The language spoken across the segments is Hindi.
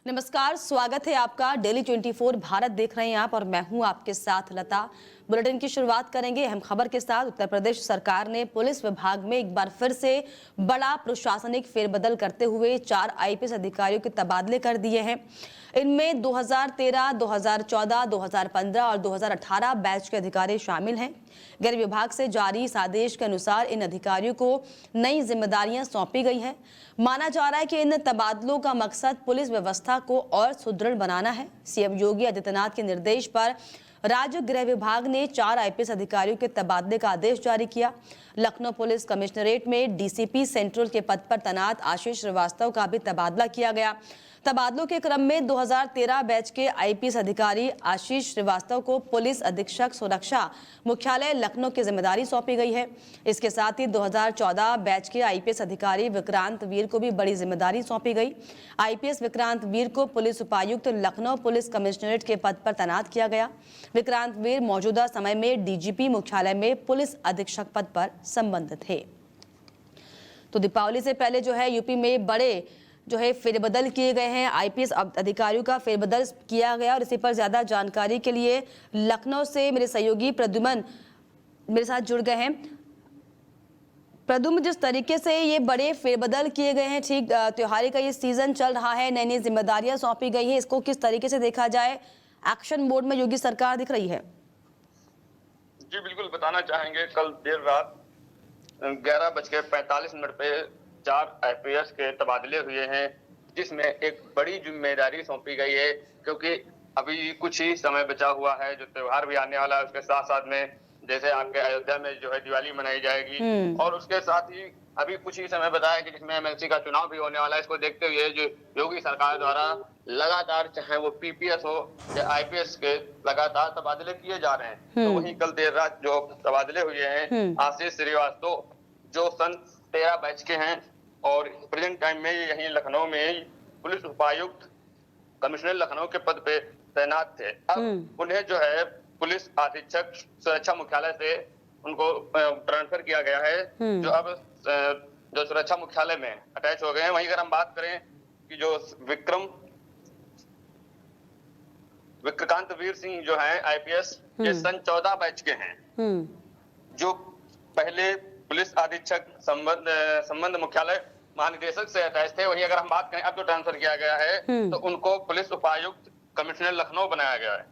नमस्कार, स्वागत है आपका। डेली 24 भारत देख रहे हैं आप और मैं हूं आपके साथ लता। बुलेटिन की शुरुआत करेंगे अहम खबर के साथ। उत्तर प्रदेश सरकार ने पुलिस विभाग में एक बार फिर से बड़ा प्रशासनिक फेरबदल करते हुए 4 आईपीएस अधिकारियों के तबादले कर दिए हैं। इनमें 2013, 2014, 2015 और 2018 बैच के अधिकारी शामिल हैं। गृह विभाग से जारी इस आदेश के अनुसार इन अधिकारियों को नई जिम्मेदारियां सौंपी गई हैं। माना जा रहा है कि इन तबादलों का मकसद पुलिस व्यवस्था को और सुदृढ़ बनाना है। सीएम योगी आदित्यनाथ के निर्देश पर राज्य गृह विभाग ने 4 आईपीएस अधिकारियों के तबादले का आदेश जारी किया। लखनऊ पुलिस कमिश्नरेट में डीसीपी सेंट्रल के पद पर तैनात आशीष श्रीवास्तव का भी तबादला किया गया। तबादलों के क्रम में 2013 बैच के आईपीएस अधिकारी आशीष श्रीवास्तव को पुलिस अधीक्षक सुरक्षा मुख्यालय लखनऊ की जिम्मेदारी सौंपी गई है। इसके साथ ही 2014 बैच के आईपीएस अधिकारी विक्रांत वीर को भी बड़ी जिम्मेदारी सौंपी गई। आईपीएस विक्रांत वीर को पुलिस उपायुक्त लखनऊ पुलिस कमिश्नरेट के पद पर तैनात किया गया। विक्रांत वीर मौजूदा समय में डीजीपी मुख्यालय में पुलिस अधीक्षक पद पर संबंधित है। तो दीपावली से पहले यूपी में बड़े फेरबदल किए गए हैं। आईपीएस अधिकारियों का फेरबदल किया गया और इसी पर ज्यादा जानकारी के लिए लखनऊ से मेरे सहयोगी प्रद्युमन मेरे साथ जुड़ गए हैं। प्रद्युमन, जिस तरीके से ये बड़े फेरबदल किए गए हैं, ठीक त्योहारी का ये सीजन चल रहा है, नई नई जिम्मेदारियां सौंपी गई हैं, इसको किस तरीके से देखा जाए? एक्शन मोड में योगी सरकार दिख रही है। जी बिल्कुल, बताना चाहेंगे कल देर रात 11:45 पे 4 आईपीएस के तबादले हुए हैं, जिसमें एक बड़ी जिम्मेदारी सौंपी गई है। क्योंकि अभी कुछ ही समय बचा हुआ है, जो त्योहार भी आने वाला है, उसके साथ साथ में जैसे आपके अयोध्या में दिवाली मनाई जाएगी और उसके साथ ही अभी कुछ ही समय बचा है कि जिसमें एमएलसी का चुनाव भी होने वाला है। इसको देखते हुए जो योगी सरकार द्वारा लगातार, चाहे वो पीपीएस हो या आईपीएस के, लगातार तबादले किए जा रहे हैं। तो वहीं कल देर रात जो तबादले हुए हैं, आशीष श्रीवास्तव जो सन 13 बैच के हैं और प्रेजेंट टाइम में यहीं लखनऊ में पुलिस उपायुक्त कमिश्नर लखनऊ के पद पे तैनात थे, अब उन्हें पुलिस अधीक्षक सुरक्षा मुख्यालय से उनको ट्रांसफर किया गया है, जो अब जो सुरक्षा मुख्यालय में अटैच हो गए हैं। वहीं अगर हम बात करें कि जो विक्रांत वीर सिंह जो है आईपीएस, ये सन 14 बैच के हैं, जो पहले पुलिस अधीक्षक संबंध मुख्यालय महानिदेशक से अटैच थे। वहीं अगर हम बात करें अब जो ट्रांसफर किया गया है, तो उनको पुलिस उपायुक्त कमिश्नर लखनऊ बनाया गया है।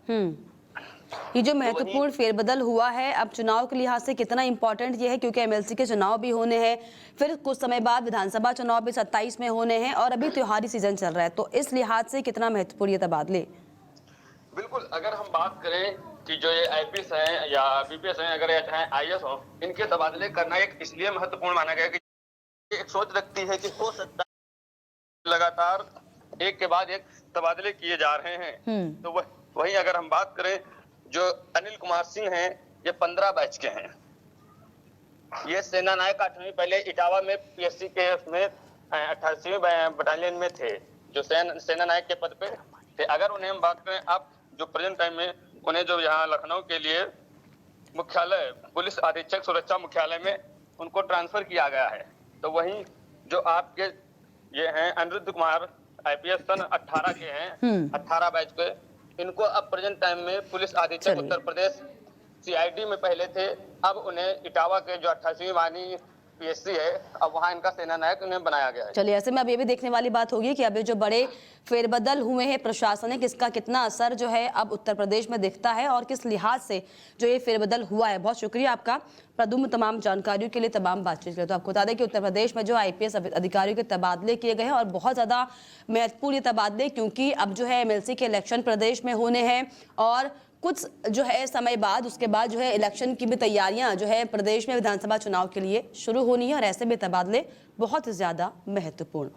ये जो महत्वपूर्ण फेरबदल हुआ है, अब चुनाव के लिहाज से कितना इंपॉर्टेंट ये है, क्योंकि एमएलसी के चुनाव भी होने हैं, फिर कुछ समय बाद विधानसभा चुनाव भी 27 में होने हैं और अभी त्योहारी सीजन चल रहा है, तो इस लिहाज से कितना महत्वपूर्ण ये तबादले? बिल्कुल, अगर हम बात करें कि जो ये आईपीएस हैं या बीपीएस हैं, अगर चाहे आईएएस हो, इनके तबादले करना एक इसलिए महत्वपूर्ण माना गया कि एक सोच रखती है कि हो सकता है लगातार एक के बाद एक तबादले किए जा रहे हैं। तो वहीं अगर हम बात करें, जो अनिल कुमार सिंह हैं, ये 15 बैच के हैं। ये सेना नायक 8वीं, पहले इटावा में पीएससी के उसमें 88वीं बटालियन में थे, जो सेना नायक के पद पे थे। अगर उन्हें हम बात करें, अब जो प्रेजेंट टाइम में उन्हें जो यहाँ लखनऊ के लिए मुख्यालय पुलिस अधीक्षक सुरक्षा मुख्यालय में उनको ट्रांसफर किया गया है। तो वहीं जो आपके ये हैं अनिरुद्ध कुमार आईपीएस सन 18 के हैं, 18 बैच के, इनको अब प्रेजेंट टाइम में पुलिस अधीक्षक उत्तर प्रदेश सीआईडी में पहले थे, अब उन्हें इटावा के जो 88वीं वाहिनी पीएससी है, अब वहां इनका सेना नायक उन्हें बनाया गया है। चलिए, ऐसे में अब ये भी देखने वाली बात होगी कि अभी जो बड़े फेरबदल हुए हैं प्रशासनिक, इसका कितना असर अब उत्तर प्रदेश में दिखता है और किस लिहाज से जो ये फेरबदल हुआ है। बहुत शुक्रिया आपका प्रद्युम्न, तमाम जानकारियों के लिए, तमाम बातचीत के लिए। तो आपको बता दें कि उत्तर प्रदेश में जो आईपीएस अधिकारियों के तबादले किए गए हैं और बहुत ज्यादा महत्वपूर्ण ये तबादले, क्योंकि अब एमएलसी के इलेक्शन प्रदेश में होने हैं और कुछ समय बाद उसके बाद इलेक्शन की भी तैयारियां प्रदेश में विधानसभा चुनाव के लिए शुरू होनी है और ऐसे में तबादले बहुत ज्यादा महत्वपूर्ण।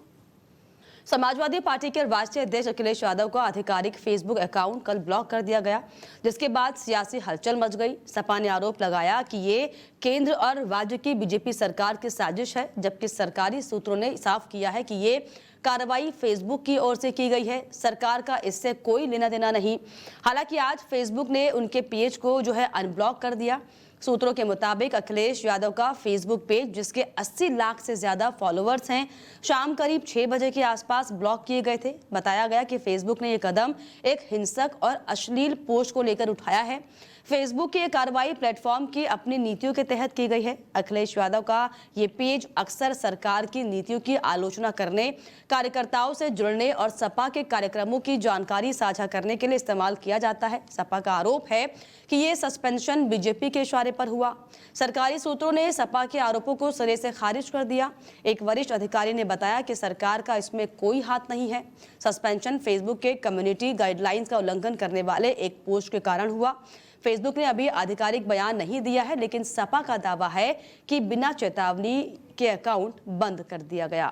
समाजवादी पार्टी के राष्ट्रीय अध्यक्ष अखिलेश यादव का आधिकारिक फेसबुक अकाउंट कल ब्लॉक कर दिया गया, जिसके बाद सियासी हलचल मच गई। सपा ने आरोप लगाया कि ये केंद्र और राज्य की बीजेपी सरकार की साजिश है, जबकि सरकारी सूत्रों ने साफ किया है कि ये कार्रवाई फेसबुक की ओर से की गई है, सरकार का इससे कोई लेना देना नहीं। हालांकि आज फेसबुक ने उनके पेज को अनब्लॉक कर दिया। सूत्रों के मुताबिक अखिलेश यादव का फेसबुक पेज, जिसके 80 लाख से ज्यादा फॉलोअर्स हैं, शाम करीब 6 बजे के आसपास ब्लॉक किए गए थे। बताया गया कि फेसबुक ने यह कदम एक हिंसक और अश्लील पोस्ट को लेकर उठाया है। फेसबुक की यह कार्रवाई प्लेटफॉर्म की अपनी नीतियों के तहत की गई है। अखिलेश यादव का ये पेज अक्सर सरकार की नीतियों की आलोचना करने, कार्यकर्ताओं से जुड़ने और सपा के कार्यक्रमों की जानकारी साझा करने के लिए इस्तेमाल किया जाता है। सपा का आरोप है कि ये सस्पेंशन बीजेपी के इशारे पर हुआ। सरकारी सूत्रों ने सपा के आरोपों को सिरे से खारिज कर दिया। एक वरिष्ठ अधिकारी ने बताया कि सरकार का इसमें कोई हाथ नहीं है। सस्पेंशन फेसबुक के कम्युनिटी गाइडलाइंस का उल्लंघन करने वाले एक पोस्ट के कारण हुआ। फेसबुक ने अभी आधिकारिक बयान नहीं दिया है, लेकिन सपा का दावा है कि बिना चेतावनी के अकाउंट बंद कर दिया गया।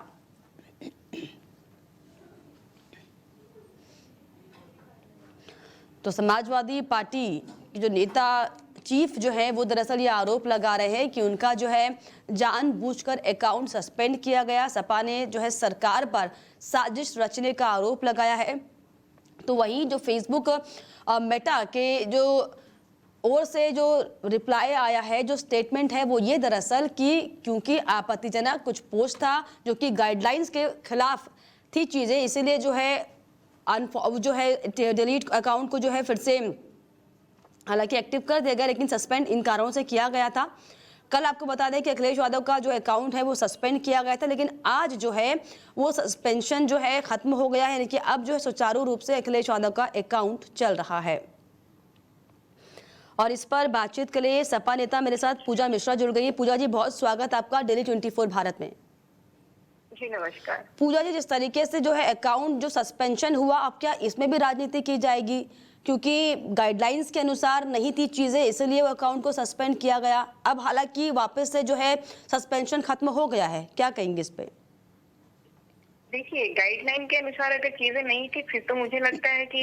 तो समाजवादी पार्टी के जो नेता चीफ जो है वो दरअसल ये आरोप लगा रहे हैं कि उनका जो है जानबूझकर अकाउंट सस्पेंड किया गया। सपा ने जो है सरकार पर साजिश रचने का आरोप लगाया है। तो वहीं जो फेसबुक मेटा के जो ओर से जो रिप्लाई आया है, जो स्टेटमेंट है, वो ये दरअसल कि क्योंकि आपत्तिजनक कुछ पोस्ट था जो कि गाइडलाइंस के खिलाफ थी चीज़ें, इसीलिए जो है डिलीट अकाउंट को जो है फिर से हालांकि एक्टिव कर दिया गया, लेकिन सस्पेंड इन कारणों से किया गया था। कल आपको बता दें कि अखिलेश यादव का जो अकाउंट है वो सस्पेंड किया गया था, लेकिन आज जो है वो सस्पेंशन जो है खत्म हो गया है, यानी कि अब जो है सुचारू रूप से अखिलेश यादव का अकाउंट चल रहा है। और इस पर बातचीत के लिए सपा नेता मेरे साथ पूजा मिश्रा जुड़ गई है। पूजा जी, बहुत स्वागत आपका डेली 24 भारत में। जी नमस्कार। पूजा जी, जिस तरीके से जो है अकाउंट जो सस्पेंशन हुआ, अब क्या इसमें भी राजनीति की जाएगी? क्योंकि गाइडलाइंस के अनुसार नहीं थी चीजें, इसलिए वो अकाउंट को सस्पेंड किया गया। अब हालांकि वापस से जो है सस्पेंशन खत्म हो गया है, क्या कहेंगे इस पे? देखिए, गाइडलाइन के अनुसार अगर चीजें नहीं थी फिर तो मुझे लगता है कि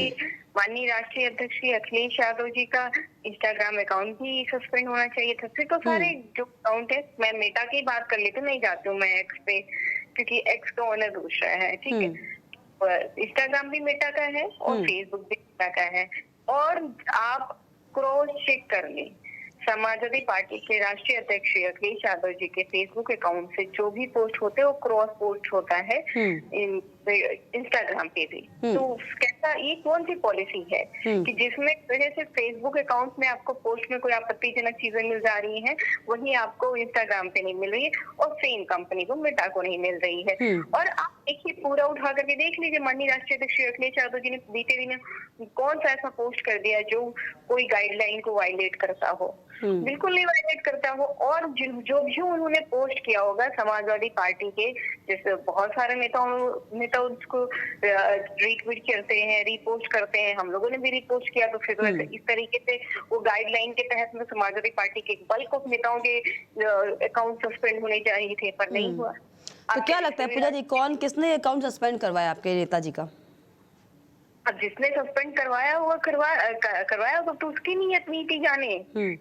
माननीय राष्ट्रीय अध्यक्ष श्री अखिलेश यादव जी का इंस्टाग्राम अकाउंट भी सस्पेंड होना चाहिए था। फिर तो सारे जो अकाउंट है, मैं मेटा की बात कर लेती हूँ, नहीं जाती हूँ मैं एक्स पे, क्योंकि एक्स का ओनर दूसरा है, ठीक है। इंस्टाग्राम भी मेटा का है और फेसबुक भी मेटा का है। और आप क्रॉस चेक कर लें, समाजवादी पार्टी के राष्ट्रीय अध्यक्ष श्री अखिलेश यादव जी के फेसबुक अकाउंट से जो भी पोस्ट होते हैं वो क्रॉस पोस्ट होता है इंस्टाग्राम पे भी। तो कैसा, ये कौन सी पॉलिसी है कि जिसमें वजह से फेसबुक अकाउंट में आपको पोस्ट में कोई आपत्तिजनक चीजें मिल जा रही हैं, वही आपको इंस्टाग्राम पे नहीं मिल रही है, और सेम कंपनी को मेटा को नहीं मिल रही है। और आप देखिए, पूरा उठा करके देख लीजिए, माननीय राष्ट्रीय अध्यक्ष श्री अखिलेश यादव जी ने बीते दिन कौन सा ऐसा पोस्ट कर दिया जो कोई गाइडलाइन को वायलेट करता हो? बिल्कुल नहीं वायलेट करता हो। और जो भी उन्होंने पोस्ट किया होगा समाजवादी पार्टी के, जैसे बहुत सारे नेता उसको रीट्वीट करते हैं, रीपोस्ट करते हैं, हम लोगों ने भी रीपोस्ट किया। तो फिर इस तरीके से वो गाइडलाइन के तहत में समाजवादी पार्टी के बल्क ऑफ नेताओं के अकाउंट सस्पेंड होने चाहिए थे, पर नहीं हुआ। तो क्या लगता है पूजा जी, किसने अकाउंट सस्पेंड करवाया आपके नेताजी का? अब जिसने सस्पेंड करवाया होगा तो उसकी नीयत नीति जाने।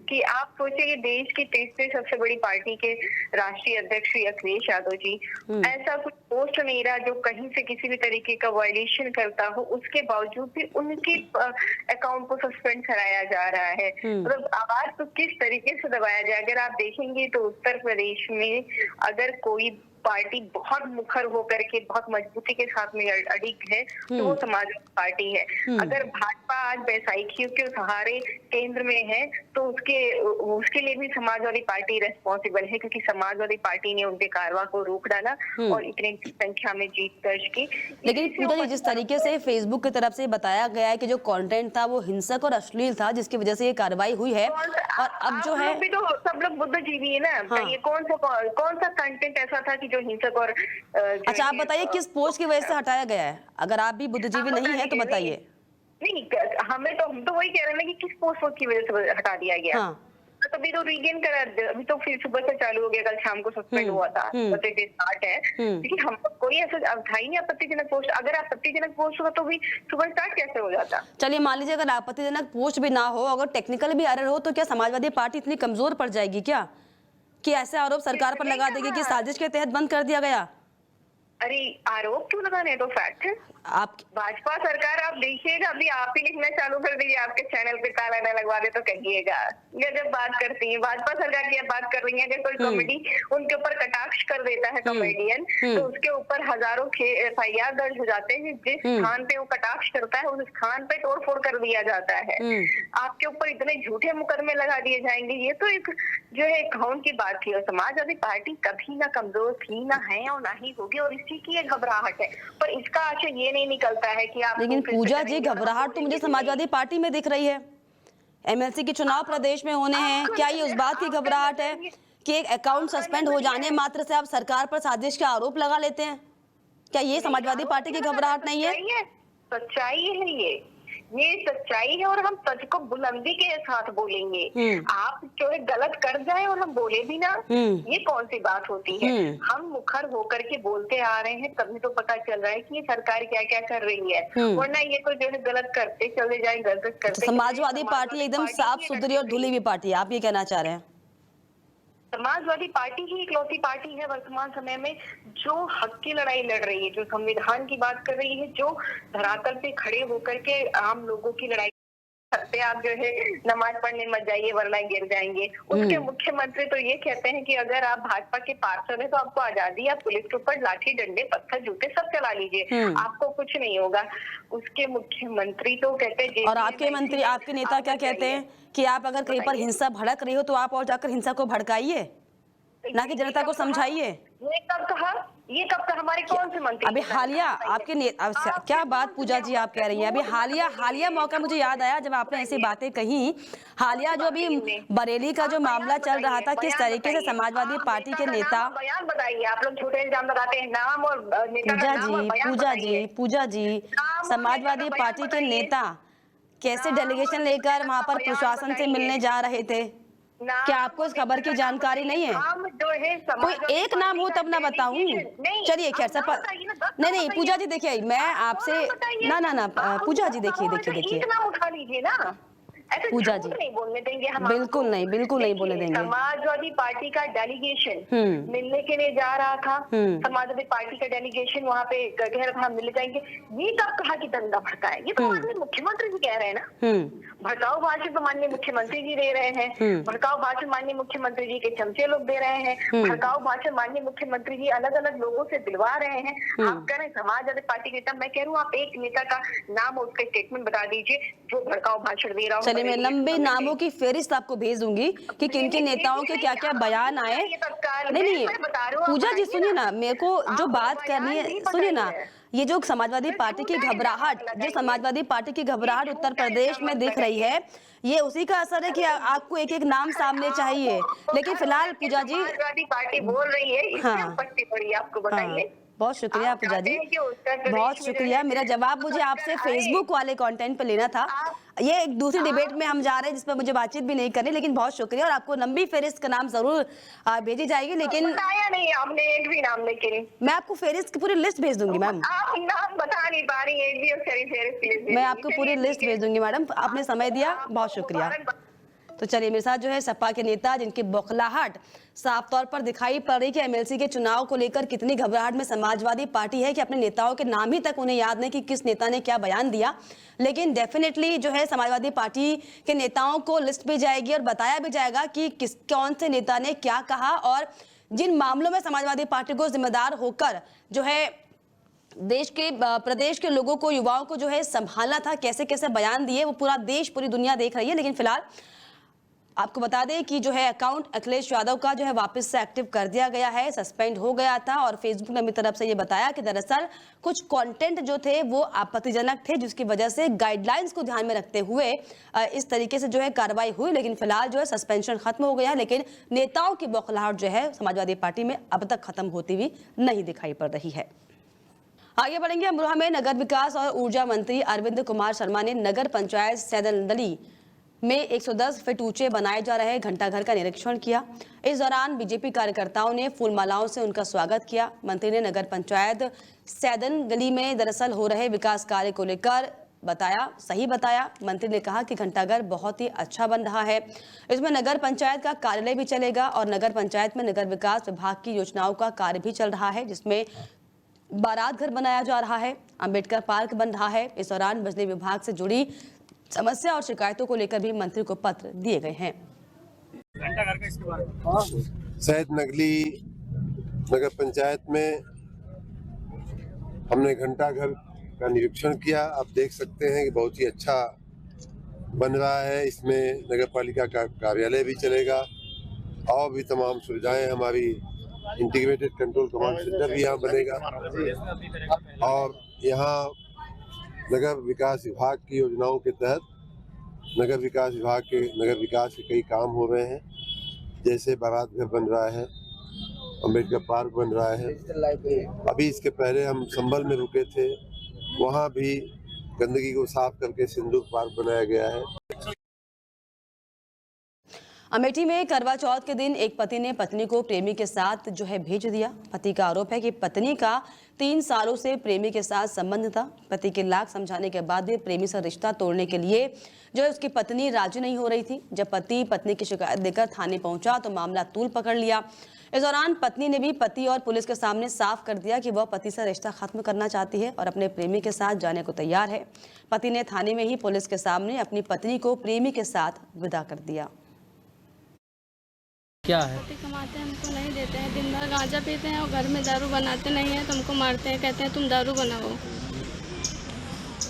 कि आप सोचिए, देश की तीसरी सबसे बड़ी पार्टी के राष्ट्रीय अध्यक्ष श्री अखिलेश यादव जी, ऐसा कुछ पोस्ट नहीं रहा जो कहीं से किसी भी तरीके का वायलेशन करता हो, उसके बावजूद भी उनके अकाउंट को सस्पेंड कराया जा रहा है। मतलब आवाज तो किस तरीके से दबाया जाए। अगर आप देखेंगे तो उत्तर प्रदेश में अगर कोई पार्टी बहुत मुखर होकर के बहुत मजबूती के साथ में अडिग है तो वो समाजवादी पार्टी है। अगर भाजपा आज वैसाखियों के सहारे केंद्र में है तो उसके लिए भी समाजवादी पार्टी रेस्पॉन्सिबल है, क्योंकि समाजवादी पार्टी ने उनके कारवा को रोक डाला और इतनी संख्या में जीत दर्ज की। लेकिन पूजा जी, जिस तरीके से फेसबुक की तरफ से बताया गया है कि जो कंटेंट था वो हिंसक और अश्लील था, जिसकी वजह से ये कार्रवाई हुई है, और अब जो है तो सब लोग बुद्धिजीवी है ना। ये कौन सा कंटेंट ऐसा था कि जो हिंसक और अच्छा, आप बताइए किस पोस्ट की वजह से हटाया गया है? अगर आप भी बुद्धिजीवी नहीं है तो बताइए। नहीं, हम तो वही कह रहे हैं ना कि किस पोस्ट की वजह से हटा दिया गया। तभी तो रीगेन करा, अभी तो फिर सुबह से चालू हो गया, कल शाम को सस्पेंड हुआ था, स्टार्ट है। क्योंकि हम कोई ऐसा था ही नहीं आपत्तिजनक पोस्ट। अगर आपत्तिजनक पोस्ट होगा तो भी सुबह स्टार्ट कैसे हो जाता? चलिए, मान लीजिए अगर आपत्तिजनक पोस्ट भी ना हो, अगर टेक्निकल भी एरर हो, तो क्या समाजवादी पार्टी इतनी कमजोर पड़ जाएगी क्या कि ऐसे आरोप सरकार पर लगा देगी कि साजिश के तहत बंद कर दिया गया? अरे, आरोप क्यों लगाने, तो फैक्ट है। आप भाजपा सरकार, आप देखिएगा, अभी आप ही लिखना चालू कर दीजिए, आपके चैनल पे ताला न लगवा दे तो कहिएगा। ये जब बात करती है भाजपा सरकार की, बात कर रही है, अगर कोई कॉमेडी उनके ऊपर कटाक्ष कर देता है कॉमेडियन, तो उसके ऊपर हजारों FIR दर्ज हो जाते हैं। जिस स्थान पे वो कटाक्ष करता है उस स्थान पे तोड़फोड़ कर दिया जाता है। आपके ऊपर इतने झूठे मुकदमे लगा दिए जाएंगे। ये तो एक जो है काउंट की बात थी। और समाजवादी पार्टी कभी ना कमजोर थी, ना है और ना ही होगी, और इसी की एक घबराहट है। पर इसका आशय ये नहीं निकलता है कि आप, लेकिन पूजा जी घबराहट तो मुझे समाजवादी पार्टी में दिख रही है। MLC के चुनाव प्रदेश में होने हैं, क्या ये उस बात की घबराहट है कि एक अकाउंट सस्पेंड हो जाने मात्र से आप सरकार पर साजिश का आरोप लगा लेते हैं? क्या ये समाजवादी पार्टी की घबराहट नहीं है? सच्चाई है, ये सच्चाई है, और हम सच को बुलंदी के साथ बोलेंगे। आप जो है गलत कर जाए और हम बोले भी ना, ये कौन सी बात होती है? हम मुखर होकर के बोलते आ रहे हैं, तभी तो पता चल रहा है कि ये सरकार क्या क्या कर रही है, वरना ये तो जो है गलत करते चले जाए, गलत करते। समाजवादी पार्टी एकदम साफ सुथरी और धुली हुई पार्टी है, आप ये कहना चाह रहे हैं? समाजवादी पार्टी ही इकलौती पार्टी है वर्तमान समय में जो हक की लड़ाई लड़ रही है, जो संविधान की बात कर रही है, जो धरातल पे खड़े होकर के आम लोगों की लड़ाई करते। आप जो है नमाज पढ़ने मत जाइए वरना गिर जाएंगे। उसके मुख्यमंत्री तो ये कहते हैं कि अगर आप भाजपा के पार्षद हैं तो आपको आजादी, आप पुलिस के ऊपर लाठी डंडे पत्थर जूते सब चला लीजिए, आपको कुछ नहीं होगा। उसके मुख्यमंत्री तो कहते हैं, और आपके मंत्री, आपके नेता क्या कहते हैं कि आप अगर कहीं पर हिंसा भड़क रही हो तो आप और जाकर हिंसा को भड़काइए, ना कि जनता को समझाइए। ये कब कहा? ये कब कहा? हमारे कौन से मंत्री? अभी हालिया आपके क्या बात पूजा जी आप कह रही हैं? अभी हालिया मौका मुझे याद आया जब आपने ऐसी बातें कही। हालिया जो अभी बरेली का जो मामला चल रहा था, किस तरीके से समाजवादी पार्टी के नेता, बयान बताइए। आप लोग झूठे इल्जाम लगाते हैं, नाम और पूजा जी समाजवादी पार्टी के नेता कैसे डेलीगेशन लेकर वहां पर प्रशासन से मिलने जा रहे थे? क्या आपको इस खबर की जानकारी नहीं है? कोई एक नाम हो तब ना बताऊं। चलिए खैर सब नहीं पूजा जी देखिए, मैं आपसे ना पूजा जी देखिए नाम उठा लीजिए ना, पूजा जी नहीं बोलने देंगे हम, बिल्कुल नहीं बोलने देंगे। समाजवादी पार्टी का डेलीगेशन मिलने के लिए जा रहा था। समाजवादी पार्टी का डेलीगेशन वहाँ पे कह रहा था मिल जाएंगे। ये कब कहा कि दंगा भड़काए? ये तो माननीय मुख्यमंत्री जी कह रहे हैं ना। भड़काऊ भाषण तो माननीय मुख्यमंत्री जी दे रहे हैं, भड़काऊ भाषण माननीय मुख्यमंत्री जी के चमचे लोग दे रहे हैं, भड़काऊ भाषण माननीय मुख्यमंत्री जी अलग अलग लोगों से दिलवा रहे हैं। आप कह रहे हैं समाजवादी पार्टी के नेता, मैं कह रहा हूँ आप एक नेता का नाम और उसका स्टेटमेंट बता दीजिए जो भड़काऊ भाषण दे रहा हूँ। चलिए मैं लंबे नामों की फेरिस्त आपको भेज दूंगी कि किन किन नेताओं के क्या क्या बयान आए। नहीं पूजा जी सुनिए ना, मेरे को जो बात करनी है सुनिए ना, ये जो समाजवादी पार्टी की घबराहट, उत्तर प्रदेश में दिख रही है, ये उसी का असर है कि आपको एक एक नाम सामने चाहिए। लेकिन फिलहाल पूजा जी समाजवादी पार्टी बोल रही है, इसमें पट्टी पड़ी आपको बताइए। बहुत शुक्रिया पूजा जी, बहुत शुक्रिया। मेरा जवाब मुझे आपसे फेसबुक वाले कंटेंट पे लेना था। ये एक दूसरी डिबेट में हम जा रहे हैं जिस पर मुझे बातचीत भी नहीं करनी, लेकिन बहुत शुक्रिया। और आपको लंबी फेरिस्त का नाम जरूर भेजी जाएगी, लेकिन बताया नहीं आपने एक भी नाम, लेकिन मैं आपको फेरिस्त की पूरी लिस्ट भेज दूंगी मैम। आप नाम बता नहीं पा रही, एक भी और फेरिस्त मैं आपको पूरी लिस्ट भेज दूंगी मैडम। आपने समय दिया, बहुत शुक्रिया। तो चलिए मेरे साथ जो है सपा के नेता जिनकी बौखलाहट साफ तौर पर दिखाई पड़ रही कि MLC के चुनाव को लेकर कितनी घबराहट में समाजवादी पार्टी है कि अपने नेताओं के नाम ही तक उन्हें याद नहीं कि किस नेता ने क्या बयान दिया। लेकिन डेफिनेटली जो है समाजवादी पार्टी के नेताओं को लिस्ट भी जाएगी और बताया भी जाएगा कि कौन से नेता ने क्या कहा, और जिन मामलों में समाजवादी पार्टी को जिम्मेदार होकर जो है देश के प्रदेश के लोगों को, युवाओं को जो है संभालना था, कैसे कैसे बयान दिए, वो पूरा देश पूरी दुनिया देख रही है। लेकिन फिलहाल आपको बता दें कि जो है अकाउंट अखिलेश यादव का जो है वापस से एक्टिव कर दिया गया है, सस्पेंड हो गया था। और फेसबुक ने अपनी तरफ से ये बताया कि दरअसल कुछ कंटेंट जो थे वो आपत्तिजनक थे, जिसकी वजह से गाइडलाइंस को ध्यान में रखते हुए इस तरीके से जो है कार्रवाई हुई। लेकिन फिलहाल जो है सस्पेंशन खत्म हो गया है, लेकिन नेताओं की बौखलाहट जो है समाजवादी पार्टी में अब तक खत्म होती हुई नहीं दिखाई पड़ रही है। आगे बढ़ेंगे। अमरोहा में नगर विकास और ऊर्जा मंत्री अरविंद कुमार शर्मा ने नगर पंचायत सैदनदली में 110 फीट ऊंचे बनाए जा रहे घंटाघर का निरीक्षण किया। इस दौरान बीजेपी कार्यकर्ताओं ने फूलमालाओं से उनका स्वागत किया। मंत्री ने नगर पंचायत सैदनगली में दरअसल हो रहे विकास कार्य को लेकर सही बताया। मंत्री ने कहा कि घंटाघर बहुत ही अच्छा बन रहा है, इसमें नगर पंचायत का कार्यालय भी चलेगा और नगर पंचायत में नगर विकास विभाग की योजनाओं का कार्य भी चल रहा है, जिसमें बारात घर बनाया जा रहा है, अंबेडकर पार्क बन रहा है। इस दौरान बिजली विभाग से जुड़ी समस्या और शिकायतों को लेकर भी मंत्री को पत्र दिए गए हैं। सैयद नगली नगर पंचायत में हमने घंटा घर का निरीक्षण किया। आप देख सकते हैं कि बहुत ही अच्छा बन रहा है। इसमें नगर पालिका का कार्यालय भी चलेगा और भी तमाम सुविधाएं, हमारी इंटीग्रेटेड कंट्रोल कमांड सेंटर भी यहाँ बनेगा और यहाँ नगर विकास विभाग की योजनाओं के तहत नगर विकास विभाग के नगर विकास के कई काम हो रहे हैं, जैसे बारात घर बन रहा है, अंबेडकर पार्क बन रहा है। अभी इसके पहले हम संभल में रुके थे, वहाँ भी गंदगी को साफ करके सिंदूर पार्क बनाया गया है। अमेठी में करवा चौथ के दिन एक पति ने पत्नी को प्रेमी के साथ भेज दिया। पति का आरोप है कि पत्नी का 3 सालों से प्रेमी के साथ संबंध था। पति के लाख समझाने के बाद भी प्रेमी से रिश्ता तोड़ने के लिए उसकी पत्नी राजी नहीं हो रही थी। जब पति पत्नी की शिकायत देकर थाने पहुंचा तो मामला तूल पकड़ लिया। इस दौरान पत्नी ने भी पति और पुलिस के सामने साफ कर दिया कि वह पति से रिश्ता खत्म करना चाहती है और अपने प्रेमी के साथ जाने को तैयार है। पति ने थाने में ही पुलिस के सामने अपनी पत्नी को प्रेमी के साथ विदा कर दिया। क्या है? कमाते हैं, हमको नहीं देते हैं, दिन भर गांजा पीते हैं और घर में दारू बनाते नहीं हैं तो हमको मारते हैं, कहते हैं तुम दारू बनाओ।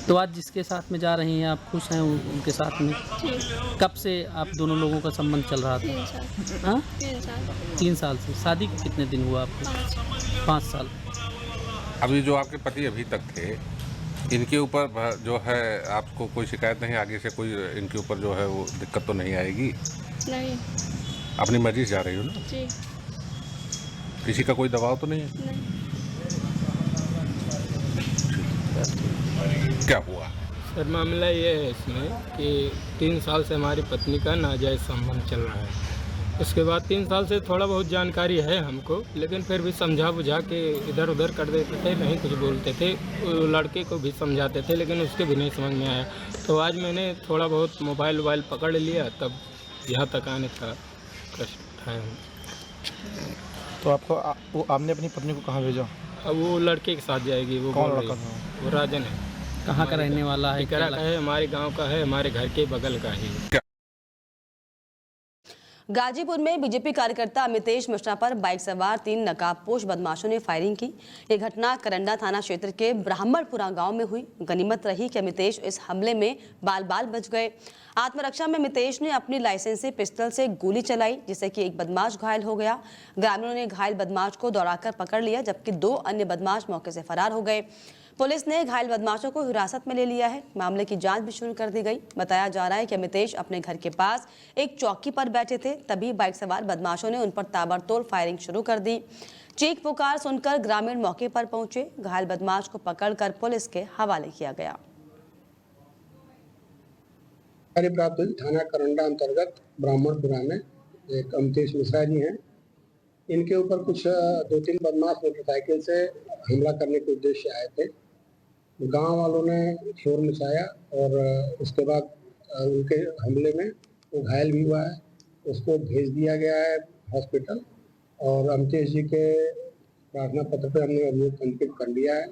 तो आज जिसके साथ में जा रही हैं आप खुश हैं उनके साथ में? कब से आप दोनों लोगों का संबंध चल रहा था? 3 साल। हाँ? 3 साल। 3 साल से। शादी के कितने दिन हुआ आपको? 5 साल। अभी जो आपके पति अभी तक थे, इनके ऊपर जो है आपको कोई शिकायत नहीं, आगे से कोई इनके ऊपर जो है वो दिक्कत तो नहीं आएगी? नहीं। अपनी मर्जी से जा रही हो ना? जी। किसी का कोई दबाव तो नहीं है? नहीं। क्या हुआ? सर मामला ये है इसमें कि 3 साल से हमारी पत्नी का नाजायज़ संबंध चल रहा है। उसके बाद 3 साल से थोड़ा बहुत जानकारी है हमको, लेकिन फिर भी समझा बुझा के इधर उधर कर देते थे, नहीं कुछ बोलते थे। लड़के को भी समझाते थे लेकिन उसके भी नहीं समझ में आया। तो आज मैंने थोड़ा बहुत मोबाइल पकड़ लिया, तब यहाँ तक आने का कष्ट है। तो आपने अपनी पत्नी को कहाँ भेजा? अब वो लड़के के साथ जाएगी। वो कौन लड़का था? वो राजन है। कहाँ का रहने वाला है? टिकरा का है, हमारे गांव का है, हमारे घर के बगल का ही। गाजीपुर में बीजेपी कार्यकर्ता अमितेश मिश्रा पर बाइक सवार 3 नकाबपोश बदमाशों ने फायरिंग की। ये घटना करंडा थाना क्षेत्र के ब्राह्मणपुरा गांव में हुई। गनीमत रही कि अमितेश इस हमले में बाल बाल बच गए। आत्मरक्षा में अमितेश ने अपनी लाइसेंसी पिस्टल से गोली चलाई, जिससे कि एक बदमाश घायल हो गया। ग्रामीणों ने घायल बदमाश को दौड़ाकर पकड़ लिया, जबकि 2 अन्य बदमाश मौके से फरार हो गए। पुलिस ने घायल बदमाशों को हिरासत में ले लिया है। मामले की जांच भी शुरू कर दी गई। बताया जा रहा है कि अमितेश अपने घर के पास एक चौकी पर बैठे थे, तभी बाइक सवार बदमाशों ने उन पर ताबड़तोड़ फायरिंग शुरू कर दी। चीख पुकार सुनकर ग्रामीण मौके पर पहुंचे। घायल बदमाश को पकड़कर पुलिस के हवाले किया गया। प्राप्त हुई थाना करंडा अंतर्गत ब्राह्मणपुरा में एक अमितेश मिश्रा जी हैं। इनके ऊपर कुछ 2-3 बदमाश मोटरसाइकिल से हमला करने के उद्देश्य आए थे। गांव वालों ने शोर मचाया और उसके बाद उनके हमले में वो घायल भी हुआ है। उसको भेज दिया गया है हॉस्पिटल और अमितेश जी के प्रार्थना पत्र पर हमने अभियोग पंजीकृत कर लिया है।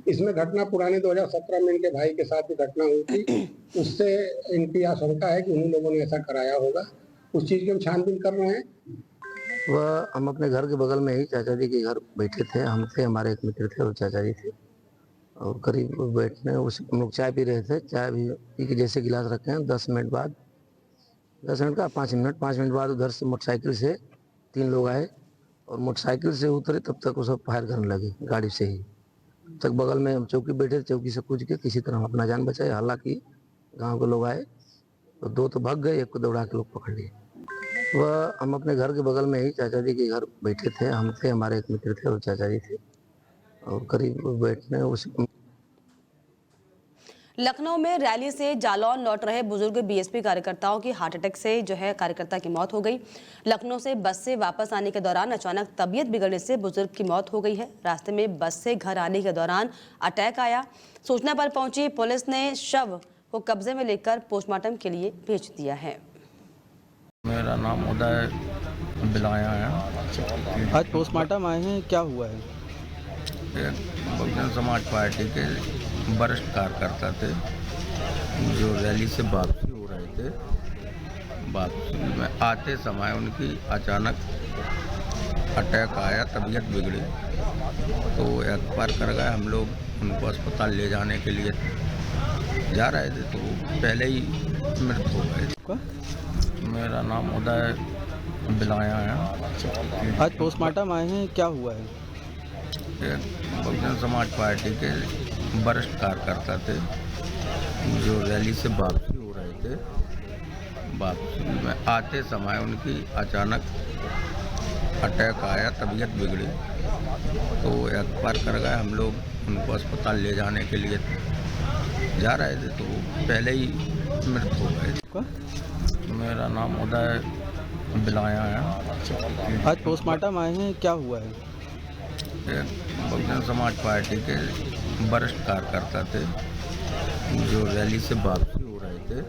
इसमें घटना पुराने 2017 में इनके भाई के साथ भी घटना हुई थी। उससे इनकी आशंका है कि उन्हीं लोगों ने ऐसा कराया होगा। उस चीज़ की हम छानबीन कर रहे हैं। वह हम अपने घर के बगल में ही चाचा जी के घर बैठे थे। हम थे, हमारे एक मित्र थे और चाचा जी थे, और करीब बैठने हम लोग चाय पी रहे थे। चाय भी पी के जैसे गिलास रखे हैं 10 मिनट बाद, 10 मिनट का 5 मिनट बाद उधर से मोटरसाइकिल से 3 लोग आए और मोटरसाइकिल से उतरे, तब तक वो सब फायर करने लगे गाड़ी से ही। तक बगल में हम चौकी बैठे थे, चौकी से कूद के किसी तरह हम अपना जान बचाए। हालांकि गाँव के लोग आए तो 2 तो भाग गए, 1 को दौड़ा के लोग पकड़ लिए। वह हम अपने घर के बगल में ही चाचा जी के घर बैठे थे। हम थे, हमारे एक मित्र थे और चाचा जी थे, और करीब बैठने उस लखनऊ में रैली से जालौन लौट रहे बुजुर्ग बीएसपी कार्यकर्ताओं की हार्ट अटैक से कार्यकर्ता की मौत हो गई। लखनऊ से बस से वापस आने के दौरान अचानक तबीयत बिगड़ने से बुजुर्ग की मौत हो गई है। रास्ते में बस से घर आने के दौरान अटैक आया। सूचना पर पहुंची पुलिस ने शव को कब्जे में लेकर पोस्टमार्टम के लिए भेज दिया है। मेरा नाम उदय बिलाया है। आज पोस्टमार्टम आए हैं, क्या हुआ है? एक बहुजन समाज पार्टी के वरिष्ठ कार्यकर्ता थे जो रैली से वापसी हो रहे थे। वापसी में आते समय उनकी अचानक अटैक आया, तबीयत बिगड़ी तो एक्सपायर कर गए। हम लोग उनको अस्पताल ले जाने के लिए जा रहे थे तो पहले ही मृत हो गए। मेरा नाम उदय बिलाया है। आज पोस्टमार्टम आए हैं, क्या हुआ है? एक बहुजन समाज पार्टी के वरिष्ठ कार्यकर्ता थे जो रैली से वापसी हो रहे थे। वापसी में आते समय उनकी अचानक अटैक आया, तबीयत बिगड़ी तो एक्सपायर कर गए। हम लोग उनको अस्पताल ले जाने के लिए जा रहे थे तो पहले ही मृत हो गए। मेरा नाम उदय बिलाया है। आज पोस्टमार्टम आए हैं, क्या हुआ है? एक बहुजन समाज पार्टी के वरिष्ठ कार्यकर्ता थे जो रैली से वापसी हो रहे थे।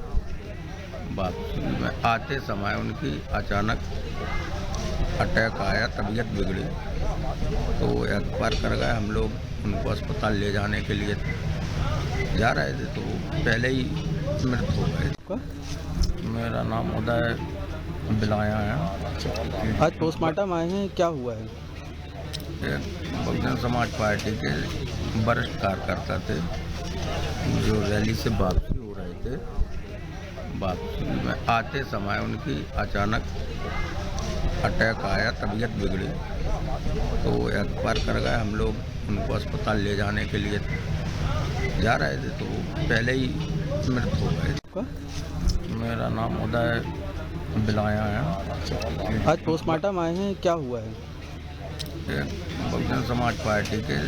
वापसी में आते समय उनकी अचानक अटैक आया, तबीयत बिगड़ी तो एक्सपायर कर गए। हम लोग उनको अस्पताल ले जाने के लिए जा रहे थे तो पहले ही मृत हो गए। मेरा नाम उदय बिलाया है। आज पोस्टमार्टम आए हैं, क्या हुआ है? एक बहुजन समाज पार्टी के वरिष्ठ कार्यकर्ता थे जो रैली से वापसी हो रहे थे। वापसी में आते समय उनकी अचानक अटैक आया, तबीयत बिगड़ी तो एक्सपायर कर गए। हम लोग उनको अस्पताल ले जाने के लिए जा रहे थे तो पहले ही मृत हो गए। मेरा नाम उदय बिलाया है। आज पोस्टमार्टम आए हैं, क्या हुआ है? एक बहुजन समाज पार्टी के